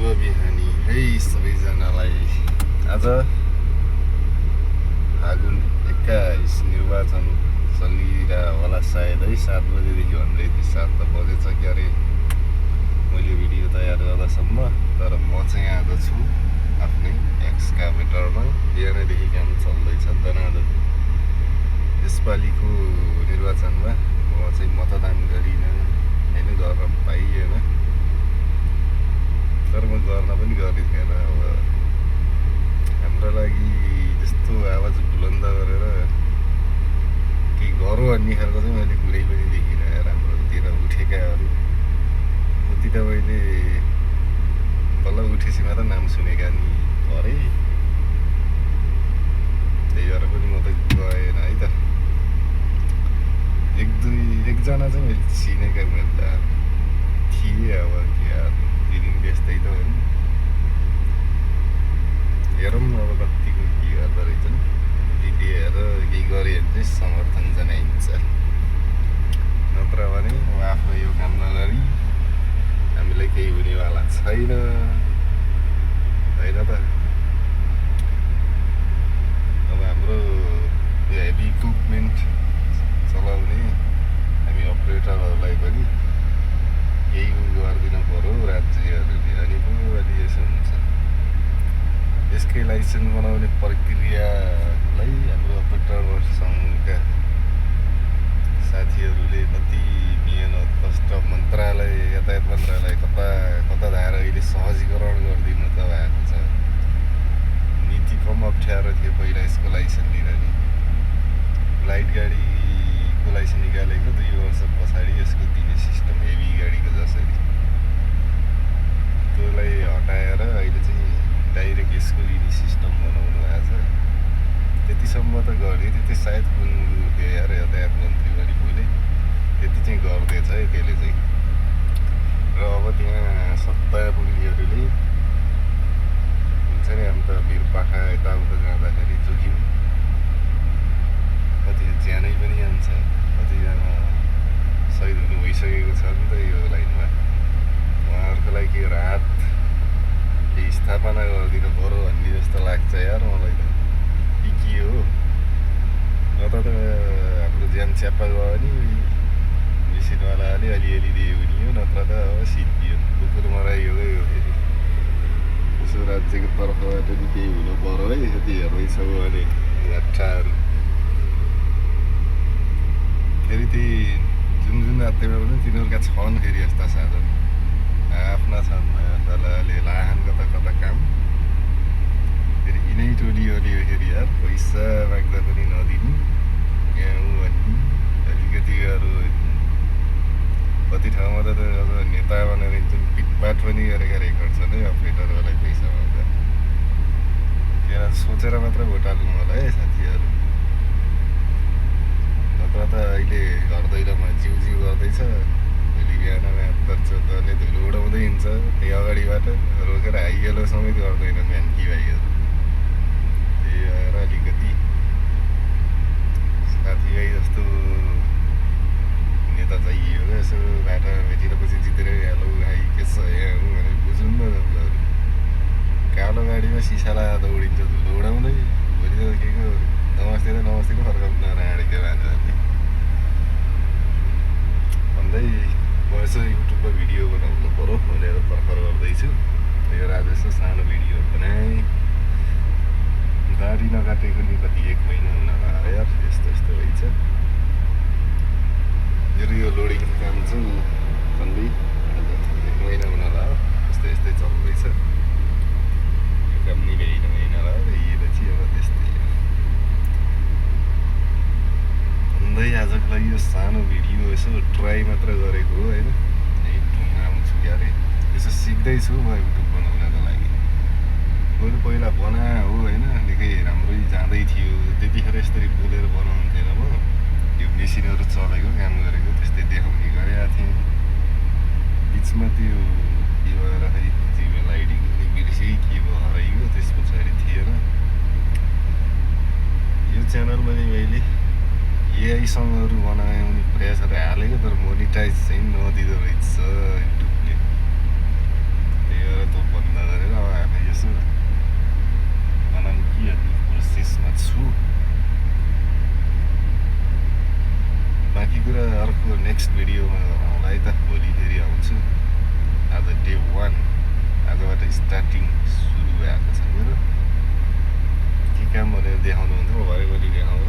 शुभ बिहानी है सबैजनालाई। आज फागुन 21 निर्वाचन चलिरहेको होला सायद है, 7 बजेदेखि भन्दै थियो, 7 त बजेछ क्यारे मैले भिडियो तयार गर्दासम्म। तर म चाहिँ आज छु आफ्नै एक्सकाभेटरमा, बिहानैदेखि काम चल्दैछ दनादन। यसपालिको निर्वाचनमा म चाहिँ मतदान गरिनँ होइन, गर्न पाइएन, तर म गर्न पनि गर्ने थिएन। अब हाम्रो लागि त्यस्तो आवाज बुलन्द गरेर केही गरौँ भन्ने खालको चाहिँ मैले कुनै पनि देखिनँ यार। हाम्रोतिर उठेकाहरू उति त मैले बल्ल उठेपछि मात्र नाम सुनेका नि परे, त्यही भएर पनि म त गएन है त। एकजना चाहिँ मैले चिनेका उम्मेदवार थिए, अब क्या दिन त्यस्तै त हो नि। हेरौँ अब कतिको के गर्दो रहेछन्, जितिएर केही गऱ्यो भने चाहिँ समर्थन जनाइन्छ, नत्र भने म आफ्नो यो काम नगरी हामीलाई केही हुनेवाला छैन होइन त। अब हाम्रो हेभी इक्विपमेन्ट चलाउने हामी अपरेटरहरूलाई पनि केही गरिदिनु पऱ्यो राज्यहरूले, अनि पो अलि यसो हुन्छ। यसकै लाइसेन्स बनाउने प्रक्रियालाई हाम्रो अपरेटर सङ्घका साथीहरूले कति मिहिनेत कष्ट मन्त्रालय, यातायात मन्त्रालय कता कता धाएर अहिले सहजीकरण गरिदिनु त भएको छ। नीति कम अप्ठ्यारो थियो पहिला यसको लाइसेन्स लिन नि। लाइट गाडीको लाइसेन्स निकालेको 2 वर्ष पछाडि यसको दिने सिस्टम हेभी गाडीको जसरी, त्यसलाई हटाएर अहिले चाहिँ डाइरेक्ट यसको लिने सिस्टम बनाउनु भएको छ। त्यतिसम्म त गरिदियो, त्यति सायद कुन थियो यार यातायात मन्त्री पनि पहिले, त्यति चाहिँ गर्दैछ है त्यसले चाहिँ। र अब त्यहाँ सत्ता पुग्नेहरूले हुन्छ नि, हामी त भिरपाखा यताउता जाँदाखेरि जोखिम, कति ज्यानै पनि जान्छ, कतिजना सहिद हुनु भइसकेको छ नि त यो लाइनमा। उहाँहरूको लागि के राहत केही स्थापना गरिदिनु पऱ्यो भन्ने जस्तो लाग्छ यार मलाई त। के हो नत्र त हाम्रो ज्यान च्याप्पा गयो नि मेसिनवालाले अलिअलि दियो भने हो, नत्र त अब सिद्धियो, कुकुर मराइयो यो फेरि। यसो राज्यको तर्फबाट नि केही हुनु पऱ्यो है, यति हेर्दैछ भने घाटाहरू। फेरि ती जुन राज्यमा पनि तिनीहरूका छन् फेरि यस्ता साधन आफ्ना छन्, दलाले लाहान कता कता काम, फेरि यिनै टोलियोले फेरि यार पैसा माग्दा पनि नदिने यहाँ भन्ने अलिकति अरू। कति ठाउँमा त अझ नेता भनेर पिटपाट पनि गरेका रेकर्ड छन् है अपरेटरहरूलाई पैसा माग्दा। त्यहाँ सोचेर मात्र भोट हाल्नु होला है साथीहरू, नत्र त अहिले घर दैलोमा जिउ गर्दैछ, भोलि बिहान 72-74ले धुलो उडाउँदै हिँड्छ त्यही अगाडिबाट रोकेर हाइएलो समेत गर्दैनन् भ्यान्की भाइहरू। त्यही भएर अलिकति साथीभाइ जस्तो नेता चाहियो क्या, यसो बाटोमा भेटिरहेपछि जितेर हेलो भाइ के छ यहाँ हुँ भनेर बुझौँ न। कालो गाडीमा सिसाला दौडिन्छ धुलो उडाउँदै, भोलि त के को नमस्ते त फर्काउनु नराडेको मान्छे भन्दै म यसो युट्युबमा भिडियो बनाउनु पऱ्यो भनेर पर्खर गर्दैछु। यो आज यसो सानो भिडियो बनाएँ, दाढी नकाटेको नि कति 1 महिना हुन लाग्यो यार, यस्तो रहेछ। मेरो यो लोडिङको काम चाहिँ झन्डै 1 महिना हुन लाग्यो, यस्तै चल्दैछ यो काम नि। 1 महिना लाग्यो यही अब त्यस्तै भन्दै आजको लागि यो सानो भिडियो यसो ट्राई मात्र गरेको हो होइन। युट्युबमा आउँछु क्यारे, यसो सिक्दैछु म युट्युब बनाउनको लागि। बरु पहिला बना हो होइन, निकै राम्रै जाँदै थियो, त्यतिखेर यसरी बोलेर बनाउनु थिएन म। त्यो मेसिनहरू चलेको काम गरेको त्यस्तै देखाउने गरेका थिएँ। बिचमा त्यो के भएर खै जिमेल आइडी बिर्सेँ के भयो हराइयो, त्यस पछाडि थिएन। यो च्यानलमा चाहिँ मैले एआई सङहरू बनाउने प्रयासहरू हालेको, तर मोनिटाइज चाहिँ नदिँदो रहेछ युट्युबले, त्यही भएर त बन्द कुरा अर्को नेक्स्ट भिडियोमा होला है त। भोलि फेरि आउँछु। आज डे 1 आजबाट स्टार्टिङ सुरु भएको छ मेरो। के काम भनेर देखाउनु हुन्थ्यो, म भरे भोलि देखाउँछु।